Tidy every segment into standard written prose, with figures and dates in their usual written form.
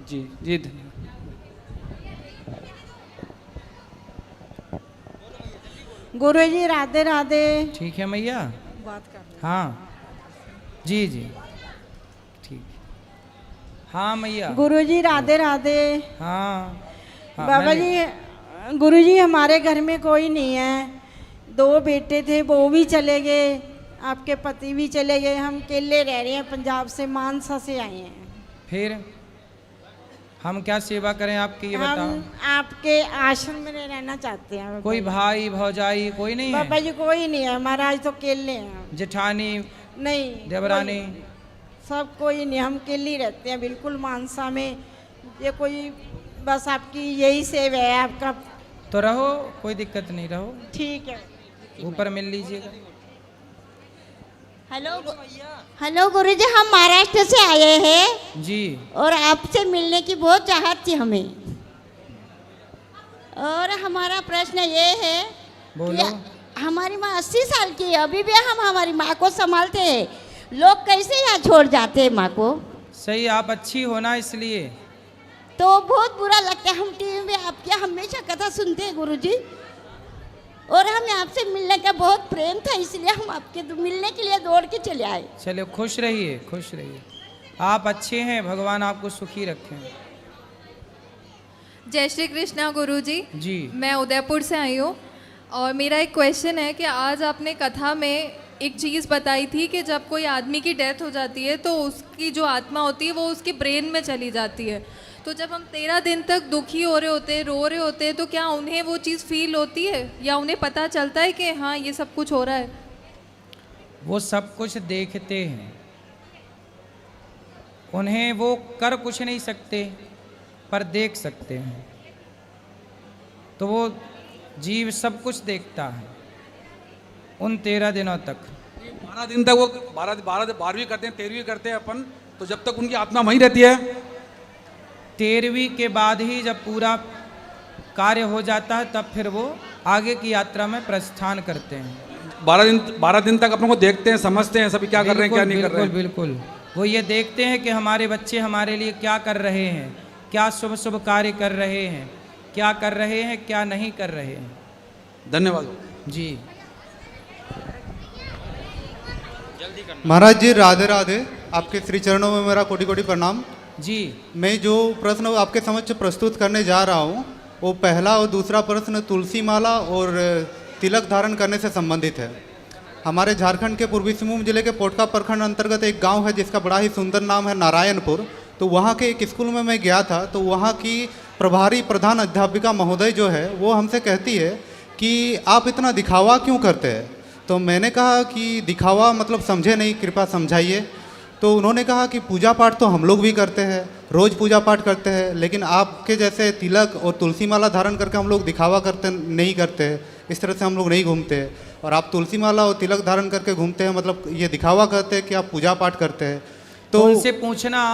जी जी धन्यवाद। गुरुजी राधे राधे। ठीक है मैया। बात कर रहे हाँ जी जी ठीक। हाँ मैया। गुरुजी राधे राधे। हाँ हाँ बाबा जी, गुरुजी हमारे घर में कोई नहीं है। 2 बेटे थे, वो भी चले गए, आपके पति भी चले गए, हम अकेले रह रहे हैं। पंजाब से मानसा से आए हैं। फिर हम क्या सेवा करें आपकी, ये बताओ। हम आपके आश्रम में रहना चाहते हैं। कोई भाई भौजाई कोई नहीं है? बाबा जी कोई नहीं है, महाराज तो अकेले हैं। जेठानी नहीं, देवरानी? सब कोई नहीं, हम अकेले ही रहते हैं बिल्कुल मानसा में। ये कोई बस आपकी यही सेवा है आपका। तो रहो, कोई दिक्कत नहीं, रहो, ठीक है। ऊपर मिल लीजिएगा। हेलो गुरुजी, हम महाराष्ट्र से आए हैं जी। और आपसे मिलने की बहुत चाहत थी हमें। और हमारा प्रश्न ये है बोलो। कि हमारी माँ 80 साल की है, अभी भी हम हमारी माँ को संभालते हैं। लोग कैसे यहाँ छोड़ जाते हैं माँ को? सही, आप अच्छी हो ना, इसलिए। तो बहुत बुरा लगता है। हम टीवी में आपकी हमेशा कथा सुनते हैं गुरुजी, और हमें आपसे मिलने का बहुत प्रेम था, इसलिए हम आपके मिलने के लिए दौड़ के चले आए। चलो, खुश रहिए, खुश रहिए। आप अच्छे हैं, भगवान आपको सुखी रखें। जय श्री कृष्णा गुरुजी। जी। मैं उदयपुर से आई हूँ और मेरा एक क्वेश्चन है कि आज आपने कथा में एक चीज़ बताई थी कि जब कोई आदमी की डेथ हो जाती है तो उसकी जो आत्मा होती है वो उसके ब्रेन में चली जाती है। तो जब हम 13 दिन तक दुखी हो रहे होते हैं, रो रहे होते हैं, तो क्या उन्हें वो चीज़ फील होती है या उन्हें पता चलता है कि हाँ ये सब कुछ हो रहा है? वो सब कुछ देखते हैं, उन्हें वो कर कुछ नहीं सकते पर देख सकते हैं। तो वो जीव सब कुछ देखता है उन 13 दिनों तक। 12 दिन तक वो 12वीं करते हैं, 13वीं करते हैं अपन, तो जब तक उनकी आत्मा वहीं रहती है। 13वीं के बाद ही जब पूरा कार्य हो जाता है तब फिर वो आगे की यात्रा में प्रस्थान करते हैं। 12 दिन तक अपन को देखते हैं, समझते हैं सभी क्या कर रहे हैं, क्या नहीं कर रहे हैं। बिल्कुल, वो ये देखते हैं कि हमारे बच्चे हमारे लिए क्या कर रहे हैं, क्या शुभ शुभ कार्य कर रहे हैं, क्या कर रहे हैं, क्या नहीं कर रहे हैं। धन्यवाद जी। महाराज जी राधे राधे। आपके श्री चरणों में मेरा कोटि कोटि प्रणाम जी। मैं जो प्रश्न आपके समक्ष प्रस्तुत करने जा रहा हूँ वो पहला और दूसरा प्रश्न तुलसी माला और तिलक धारण करने से संबंधित है। हमारे झारखंड के पूर्वी सिंहभूम जिले के पोटका प्रखंड अंतर्गत एक गांव है जिसका बड़ा ही सुंदर नाम है नारायणपुर। तो वहाँ के एक स्कूल में मैं गया था, तो वहाँ की प्रभारी प्रधान अध्यापिका महोदय जो है वो हमसे कहती है कि आप इतना दिखावा क्यों करते हैं। तो मैंने कहा कि दिखावा मतलब समझे नहीं, कृपया समझाइए। तो उन्होंने कहा कि पूजा पाठ तो हम लोग भी करते हैं, रोज़ पूजा पाठ करते हैं, लेकिन आपके जैसे तिलक और तुलसी माला धारण करके हम लोग दिखावा करते नहीं करते, इस तरह से हम लोग नहीं घूमते। और आप तुलसी माला और तिलक धारण करके घूमते हैं, मतलब ये दिखावा करते हैं कि आप पूजा पाठ करते हैं। तो उनसे पूछना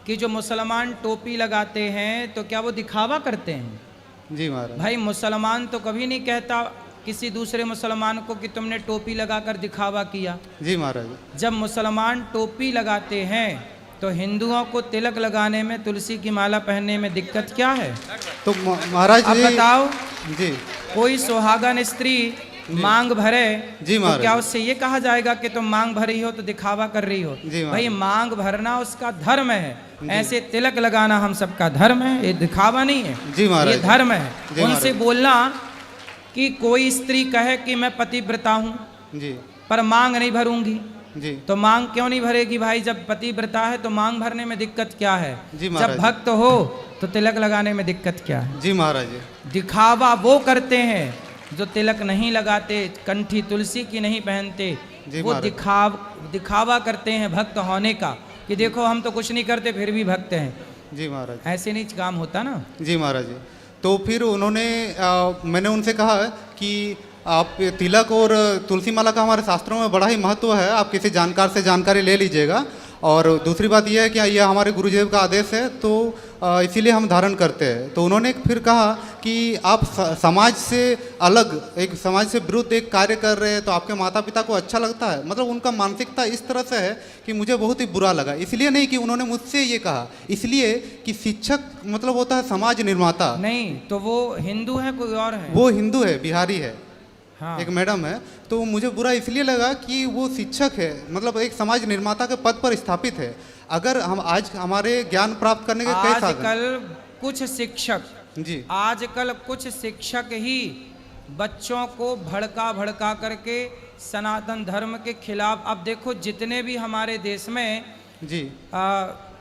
कि जो मुसलमान टोपी लगाते हैं तो क्या वो दिखावा करते हैं? जी महाराज। भाई मुसलमान तो कभी नहीं कहता किसी दूसरे मुसलमान को कि तुमने टोपी लगाकर दिखावा किया। जी महाराज। जब मुसलमान टोपी लगाते हैं तो हिंदुओं को तिलक लगाने में, तुलसी की माला पहनने में दिक्कत क्या है? तो महाराज अब बताओ जी, कोई सुहागन स्त्री मांग भरे जी तो क्या उससे ये कहा जाएगा कि तुम मांग भर रही हो तो दिखावा कर रही हो? भाई मांग भरना उसका धर्म है, ऐसे तिलक लगाना हम सबका धर्म है, ये दिखावा नहीं है। जी महाराज, ये धर्म है। उनसे बोलना कि कोई स्त्री कहे कि मैं पतिव्रता हूँ जी पर मांग नहीं भरूंगी जी, तो मांग क्यों नहीं भरेगी भाई? जब पतिव्रता है तो मांग भरने में दिक्कत क्या है? जब भक्त हो तो तिलक लगाने में दिक्कत क्या है? जी महाराज। दिखावा वो करते हैं जो तिलक नहीं लगाते, कंठी तुलसी की नहीं पहनते, वो दिखावा करते हैं भक्त होने का कि देखो हम तो कुछ नहीं करते फिर भी भक्त हैं। जी महाराज। ऐसे नहीं काम होता ना। जी महाराज। तो फिर उन्होंने मैंने उनसे कहा कि आप तिलक और तुलसी माला का हमारे शास्त्रों में बड़ा ही महत्व है, आप किसी जानकार से जानकारी ले लीजिएगा। और दूसरी बात यह है कि यह हमारे गुरुदेव का आदेश है, तो इसीलिए हम धारण करते हैं। तो उन्होंने फिर कहा कि आप समाज से अलग, एक समाज से विरुद्ध एक कार्य कर रहे हैं, तो आपके माता पिता को अच्छा लगता है? मतलब उनका मानसिकता इस तरह से है कि मुझे बहुत ही बुरा लगा। इसलिए नहीं कि उन्होंने मुझसे ये कहा, इसलिए कि शिक्षक मतलब होता है समाज निर्माता। नहीं तो वो हिंदू है कोई और है? वो हिंदू है, बिहारी है। हाँ। एक मैडम है। तो मुझे बुरा इसलिए लगा कि वो शिक्षक है, मतलब एक समाज निर्माता के पद पर स्थापित है। अगर हम आज हमारे ज्ञान प्राप्त करने के कई साधन आजकल कुछ शिक्षक जी आजकल कुछ शिक्षक ही बच्चों को भड़का करके सनातन धर्म के खिलाफ, अब देखो जितने भी हमारे देश में जी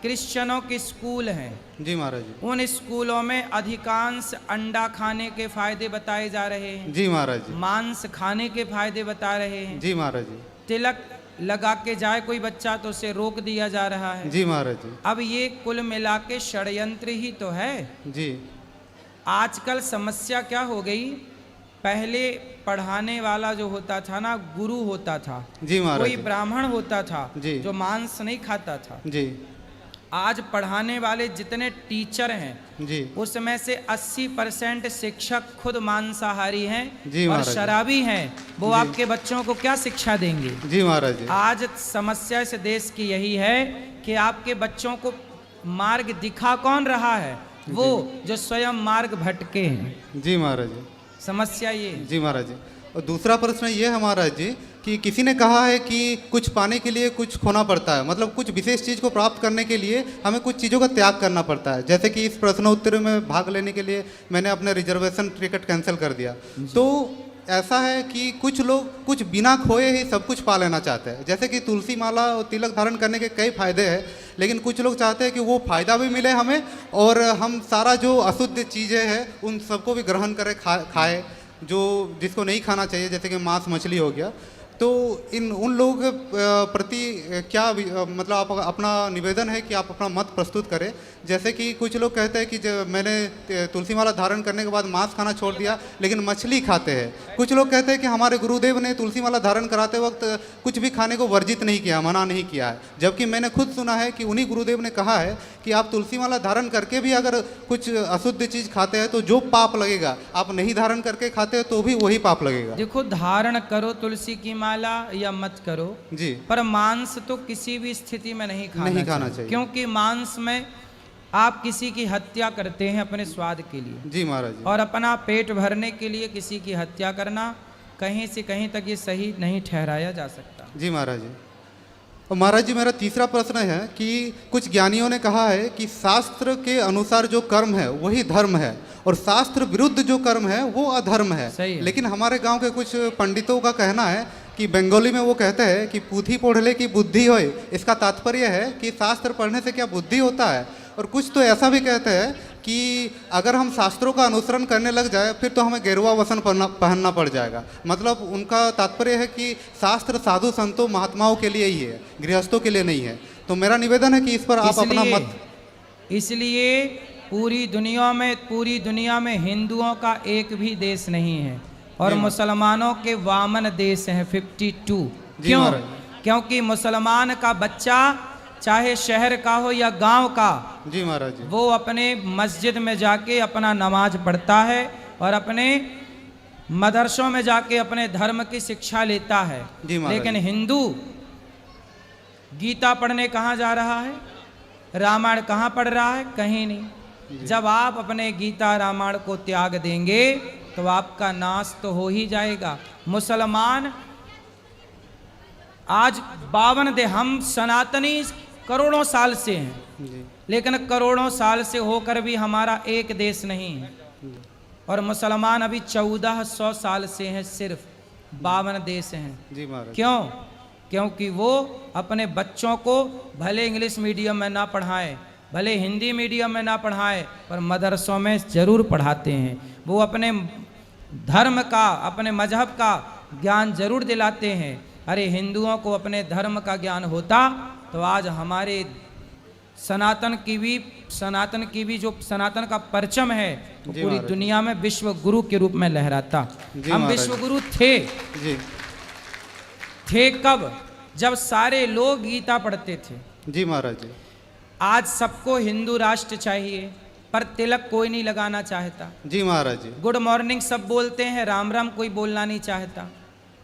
क्रिश्चियनों के स्कूल हैं, जी महाराज जी, उन स्कूलों में अधिकांश अंडा खाने के फायदे बताए जा रहे हैं, जी महाराज जी, मांस खाने के फायदे बता रहे हैं। जी महाराज जी, तिलक लगा के जाए कोई बच्चा तो उसे रोक दिया जा रहा है। जी महाराज जी, अब ये कुल मिला के षड्यंत्र ही तो है। जी आजकल समस्या क्या हो गई, पहले पढ़ाने वाला जो होता था ना, गुरु होता था, जी महाराज कोई जी, ब्राह्मण होता था जी, जो मांस नहीं खाता था। जी आज पढ़ाने वाले जितने टीचर हैं, जी, उसमें से 80% शिक्षक खुद मांसाहारी हैं जी और महाराज। शराबी हैं। वो जी। आपके बच्चों को क्या शिक्षा देंगे? जी महाराज जी, आज समस्या इस देश की यही है कि आपके बच्चों को मार्ग दिखा कौन रहा है? वो जो स्वयं मार्ग भटके हैं। जी महाराज जी, समस्या ये है। जी महाराज जी। और दूसरा प्रश्न ये है महाराज जी कि किसी ने कहा है कि कुछ पाने के लिए कुछ खोना पड़ता है, मतलब कुछ विशेष चीज़ को प्राप्त करने के लिए हमें कुछ चीज़ों का त्याग करना पड़ता है। जैसे कि इस प्रश्नोत्तरी में भाग लेने के लिए मैंने अपने रिजर्वेशन टिकट कैंसिल कर दिया। तो ऐसा है कि कुछ लोग कुछ बिना खोए ही सब कुछ पा लेना चाहते हैं। जैसे कि तुलसी माला और तिलक धारण करने के कई फायदे हैं, लेकिन कुछ लोग चाहते हैं कि वो फ़ायदा भी मिले हमें और हम सारा जो अशुद्ध चीज़ें हैं उन सबको भी ग्रहण करें, खाए जो जिसको नहीं खाना चाहिए, जैसे कि मांस मछली हो गया। तो उन लोगों के प्रति क्या मतलब आप अपना निवेदन है कि आप अपना मत प्रस्तुत करें। जैसे कि कुछ लोग कहते हैं कि जब मैंने तुलसी माला धारण करने के बाद मांस खाना छोड़ दिया लेकिन मछली खाते हैं। कुछ लोग कहते हैं कि हमारे गुरुदेव ने तुलसी माला धारण कराते वक्त कुछ भी खाने को वर्जित नहीं किया, मना नहीं किया है। जबकि मैंने खुद सुना है कि उन्हीं गुरुदेव ने कहा है कि आप तुलसी माला धारण करके भी अगर कुछ अशुद्ध चीज़ खाते हैं तो जो पाप लगेगा, आप नहीं धारण करके खाते हैं तो भी वही पाप लगेगा। देखो, धारण करो तुलसी की माला या मत करो जी, पर मांस तो किसी भी स्थिति में नहीं खाना चाहिए। क्योंकि मांस में आप किसी की हत्या करते हैं अपने स्वाद के लिए। जी महाराज जी, और अपना पेट भरने के लिए किसी की हत्या करना कहीं से कहीं तक ये सही नहीं ठहराया जा सकता। जी महाराज जी। और महाराज जी, मेरा तीसरा प्रश्न है कि कुछ ज्ञानियों ने कहा है कि शास्त्र के अनुसार जो कर्म है वही धर्म है और शास्त्र विरुद्ध जो कर्म है वो अधर्म है। सही है। लेकिन हमारे गांव के कुछ पंडितों का कहना है कि बंगाली में वो कहते हैं कि पूथी पढ़ले की बुद्धि होए। इसका तात्पर्य है कि शास्त्र पढ़ने से क्या बुद्धि होता है। और कुछ तो ऐसा भी कहते हैं कि अगर हम शास्त्रों का अनुसरण करने लग जाए फिर तो हमें गेरुआ वस्त्र पहनना पड़ जाएगा। मतलब उनका तात्पर्य है कि शास्त्र साधु संतों महात्माओं के लिए ही है, गृहस्थों के लिए नहीं है। तो मेरा निवेदन है कि इस पर आप अपना मत। इसलिए पूरी दुनिया में हिंदुओं का एक भी देश नहीं है और मुसलमानों के वामन देश हैं 52। क्यों? क्योंकि मुसलमान का बच्चा चाहे शहर का हो या गांव का, जी महाराज जी, वो अपने मस्जिद में जाके अपना नमाज पढ़ता है और अपने मदरसों में जाके अपने धर्म की शिक्षा लेता है। लेकिन हिंदू गीता पढ़ने कहाँ जा रहा है, रामायण कहाँ पढ़ रहा है? कहीं नहीं। जब आप अपने गीता रामायण को त्याग देंगे तो आपका नाश तो हो ही जाएगा। मुसलमान आज 52 हम सनातनी करोड़ों साल से हैं, लेकिन करोड़ों साल से होकर भी हमारा एक देश नहीं है। और मुसलमान अभी 1400 साल से हैं, सिर्फ 52 देश हैं। जी महाराज। क्यों? क्योंकि वो अपने बच्चों को भले इंग्लिश मीडियम में ना पढ़ाएं, भले हिंदी मीडियम में ना पढ़ाएं, पर मदरसों में ज़रूर पढ़ाते हैं। वो अपने धर्म का, अपने मजहब का ज्ञान जरूर दिलाते हैं। अरे हिंदुओं को अपने धर्म का ज्ञान होता तो आज हमारे सनातन की भी जो सनातन का परचम है तो पूरी दुनिया में विश्व गुरु के रूप में लहराता। हम विश्व गुरु थे कब? जब सारे लोग गीता पढ़ते थे, जी महाराज जी। आज सबको हिंदू राष्ट्र चाहिए, पर तिलक कोई नहीं लगाना चाहता। जी महाराज जी। गुड मॉर्निंग सब बोलते हैं, राम राम कोई बोलना नहीं चाहता।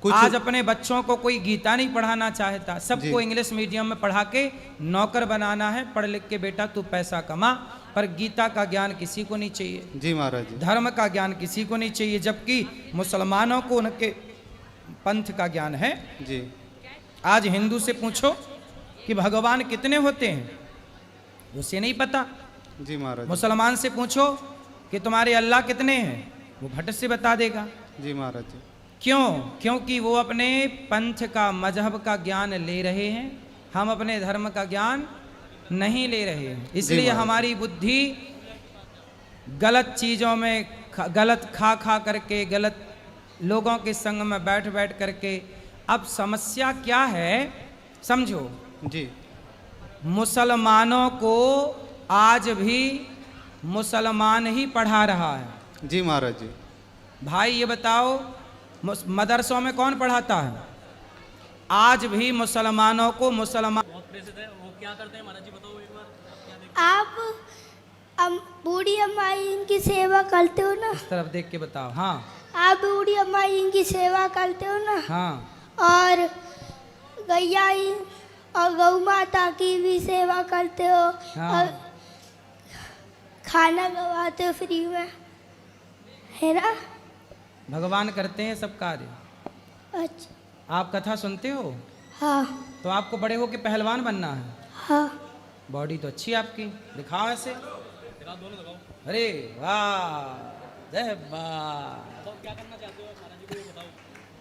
कुछ आज अपने बच्चों को कोई गीता नहीं पढ़ाना चाहता, सबको जी। इंग्लिश मीडियम में पढ़ा के नौकर बनाना है। पढ़ लिख के बेटा तू पैसा कमा, पर गीता का ज्ञान किसी को नहीं चाहिए। जी महाराज जी। धर्म का ज्ञान किसी को नहीं चाहिए, जबकि मुसलमानों को उनके पंथ का ज्ञान है। जी। आज हिंदू से पूछो कि भगवान कितने होते हैं, उसे नहीं पता। जी महाराज। मुसलमान से पूछो कि तुम्हारे अल्लाह कितने हैं, वो भट से बता देगा। जी महाराज जी। क्यों? क्योंकि वो अपने पंथ का, मजहब का ज्ञान ले रहे हैं, हम अपने धर्म का ज्ञान नहीं ले रहे हैं। इसलिए महाराज। हमारी बुद्धि गलत चीज़ों में गलत खा करके, गलत लोगों के संग में बैठ बैठ करके। अब समस्या क्या है समझो, जी। मुसलमानों को आज भी मुसलमान ही पढ़ा रहा है। जी महाराज जी। भाई ये बताओ, मदरसों में कौन पढ़ाता है? आज भी मुसलमानों को मुसलमान। आप बूढ़ी अम्मा इनकी सेवा करते हो ना? इस तरफ देख के बताओ। हाँ आप बूढ़ी अम्मा इनकी सेवा करते हो ना? हाँ। और गैया और गौ माता की भी सेवा करते हो। हाँ। और खाना खवाते हो फ्री में, है ना? भगवान करते हैं सब कार्य। अच्छा। आप कथा सुनते हो? हाँ तो आपको बड़े हो के पहलवान बनना है। हाँ। बॉडी तो अच्छी है आपकी, दिखाओ ऐसे। अरे वाह, जय वाह।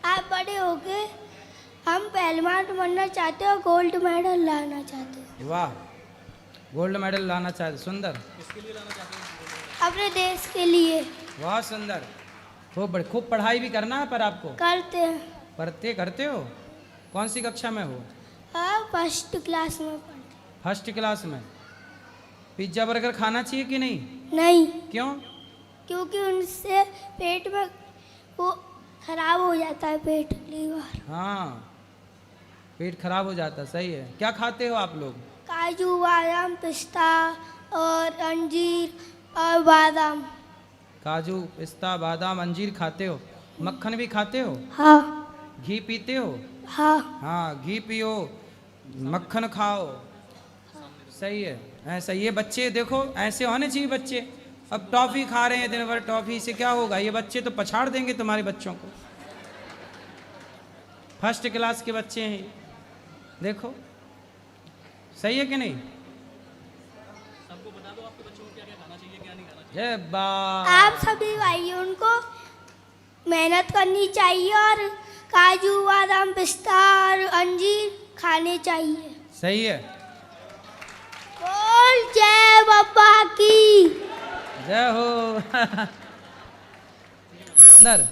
आप बड़े हो गए, हम पहलवान बनना चाहते हो, गोल्ड मेडल लाना चाहते हो। वाह, गोल्ड मेडल लाना चाहते, सुंदर। अपने देश के लिए। बहुत सुंदर। खूब पढ़ाई भी करना है, पर आपको करते हैं। करते हो? कौन सी कक्षा में हो? हाँ फर्स्ट क्लास में पढ़ते। फर्स्ट क्लास में। पिज्जा बर्गर खाना चाहिए कि नहीं? नहीं। क्यों? क्योंकि उनसे पेट में वो खराब हो जाता है, पेट लीवर। हाँ, पेट खराब हो जाता, सही है। क्या खाते हो आप लोग? काजू बादाम पिस्ता और अंजीर और बादाम। काजू पिस्ता बादाम अंजीर खाते हो? मक्खन भी खाते हो? हाँ। घी पीते हो? हाँ। हाँ, घी पियो, मक्खन खाओ, सही है। ऐसा ये बच्चे देखो, ऐसे होने चाहिए बच्चे। अब टॉफ़ी खा रहे हैं दिन भर, टॉफ़ी से क्या होगा? ये बच्चे तो पछाड़ देंगे तुम्हारे बच्चों को। फर्स्ट क्लास के बच्चे हैं, देखो सही है कि नहीं? सबको बता दो आपके बच्चों को क्या क्या खाना चाहिए, क्या नहीं खाना चाहिए। जय बा। आप सभी भाइयों उनको मेहनत करनी चाहिए और काजू बादाम पिस्ता और अंजीर खाने चाहिए। सही है। बोल जय बाबा की जय हो। सुंदर,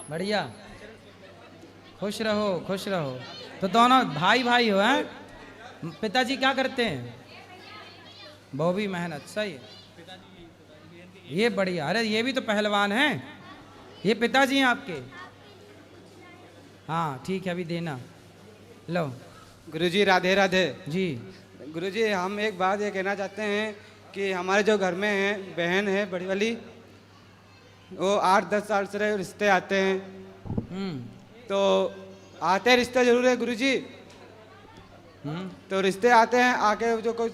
बढ़िया, खुश रहो खुश रहो। तो दोनों भाई भाई हो हैं? पिताजी क्या करते हैं? वो भी मेहनत, सही है। ये बढ़िया। अरे ये भी तो पहलवान हैं। ये पिताजी हैं आपके? हाँ ठीक है, अभी देना लो। गुरुजी राधे राधे। जी गुरुजी हम एक बात ये कहना चाहते हैं कि हमारे जो घर में हैं बहन है बड़ी वाली, वो 8-10 साल से रिश्ते आते हैं। तो आते रिश्ते जरूर है गुरुजी। तो रिश्ते आते हैं, आके जो कोई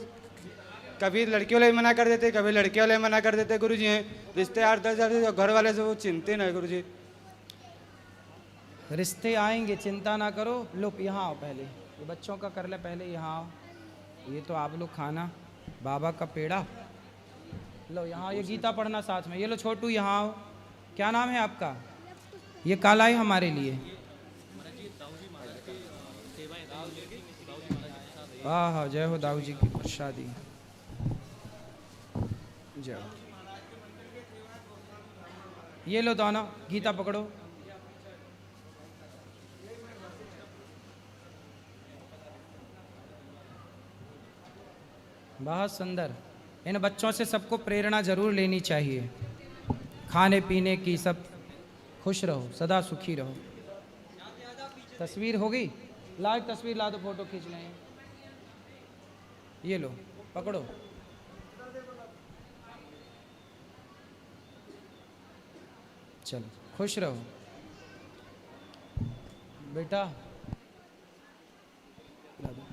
कभी लड़की वाले मना कर देते, कभी लड़के वाले मना कर देते गुरुजी। हैं रिश्ते 8-10 साल से, घर वाले से वो चिंतित है गुरुजी। रिश्ते आएंगे, चिंता ना करो। लो यहाँ आओ, पहले ये बच्चों का कर ले, पहले यहाँ आओ। ये तो आप लोग खाना, बाबा का पेड़ा लो। यहाँ ये गीता पढ़ना साथ में। ये लो छोटू, यहाँ आओ। क्या नाम है आपका? ये काला है हमारे लिए। हाँ, जय हो दाऊ जी की प्रसादी। जय हो। ये लो दोनों, गीता पकड़ो। बहुत सुंदर। इन बच्चों से सबको प्रेरणा जरूर लेनी चाहिए, खाने पीने की। सब खुश रहो, सदा सुखी रहो। तस्वीर हो गई? ला एक तस्वीर ला दो, फोटो खींच लें। ये लो पकड़ो। चलो खुश रहो बेटा।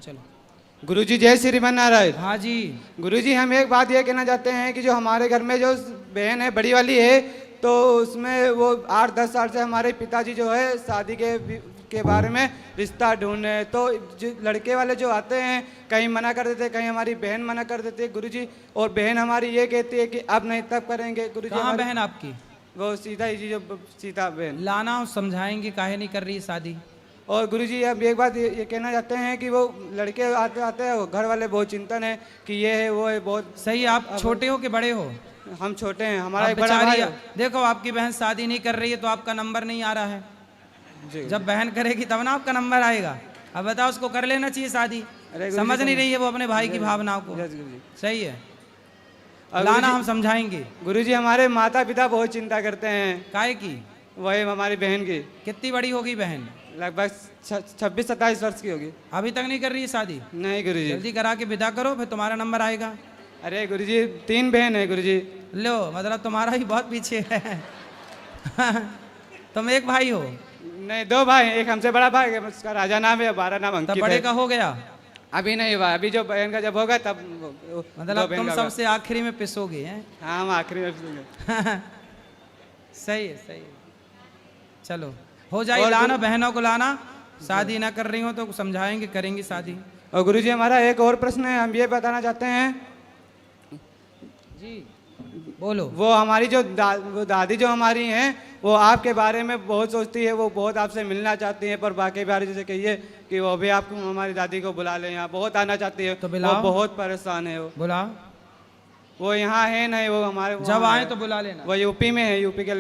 चलो गुरुजी जय श्री नारायण। हाँ जी। गुरुजी हम एक बात ये कहना चाहते हैं कि जो हमारे घर में जो बहन है बड़ी वाली है, तो उसमें वो 8-10 साल से हमारे पिताजी जो है शादी के बारे में रिश्ता ढूंढ रहे हैं। तो जो लड़के वाले जो आते हैं कहीं मना कर देते हैं, कहीं हमारी बहन मना कर देती है गुरुजी, और बहन हमारी ये कहती है कि अब नहीं तब करेंगे गुरुजी। कहाँ बहन आपकी? वो सीता ही जी, जो सीता बहन। लाना समझाएंगे काहे नहीं कर रही शादी। और गुरुजी अब एक बात ये कहना चाहते हैं कि वो लड़के आते आते हैं, घर वाले बहुत चिंतन है कि ये है वो है बहुत। सही। आप छोटे हो कि बड़े हो? हम छोटे हैं, हमारा अब एक बड़ा भाई है। देखो आपकी बहन शादी नहीं कर रही है तो आपका नंबर नहीं आ रहा है। जी। जब बहन करेगी तब ना आपका नंबर आएगा। अब बताओ उसको कर लेना चाहिए शादी। अरे समझ नहीं रही है वो अपने भाई की भावनाओं को। सही है, लाना हम समझाएंगे। गुरुजी हमारे माता पिता बहुत चिंता करते हैं। काहे की? वही हमारी बहन की। कितनी बड़ी होगी बहन? लगभग 26-27 वर्ष की होगी। अभी तक नहीं कर रही है शादी? नहीं गुरुजी। जल्दी करा के विदा करो फिर तुम्हारा नंबर आएगा। अरे गुरुजी 3 बहन है गुरुजी। लो मतलब तुम्हारा ही बहुत पीछे है। तुम एक भाई हो? नहीं 2 भाई, एक हमसे बड़ा भाई है, उसका राजा नाम है, 12 नाम अंकित तब है। बड़े का हो गया? अभी नहीं हुआ, अभी जो बहन का जब होगा तब मतलब तुम सबसे आखिरी में पिसोगे हैं? हाँ हम आखिरी में पिसेंगे। सही है सही है। चलो हो जाए, लाना बहनों को लाना। शादी ना कर रही हो तो समझाएंगे, करेंगे शादी। और गुरुजी हमारा एक और प्रश्न है, हम ये बताना चाहते हैं जी बोलो। वो हमारी जो वो दादी जो हमारी हैं वो आपके बारे में बहुत सोचती है, वो बहुत आपसे मिलना चाहती है, पर बाकी बारे जैसे कहिए कि वो भी आपको हमारी दादी को बुला लें, यहाँ बहुत आना चाहती है। तो बुलाओ। वो बहुत परेशान है। बुलाओ। वो यहाँ है नहीं, वो हमारे जब आए तो बुला लेना। वो यूपी में है, यूपी के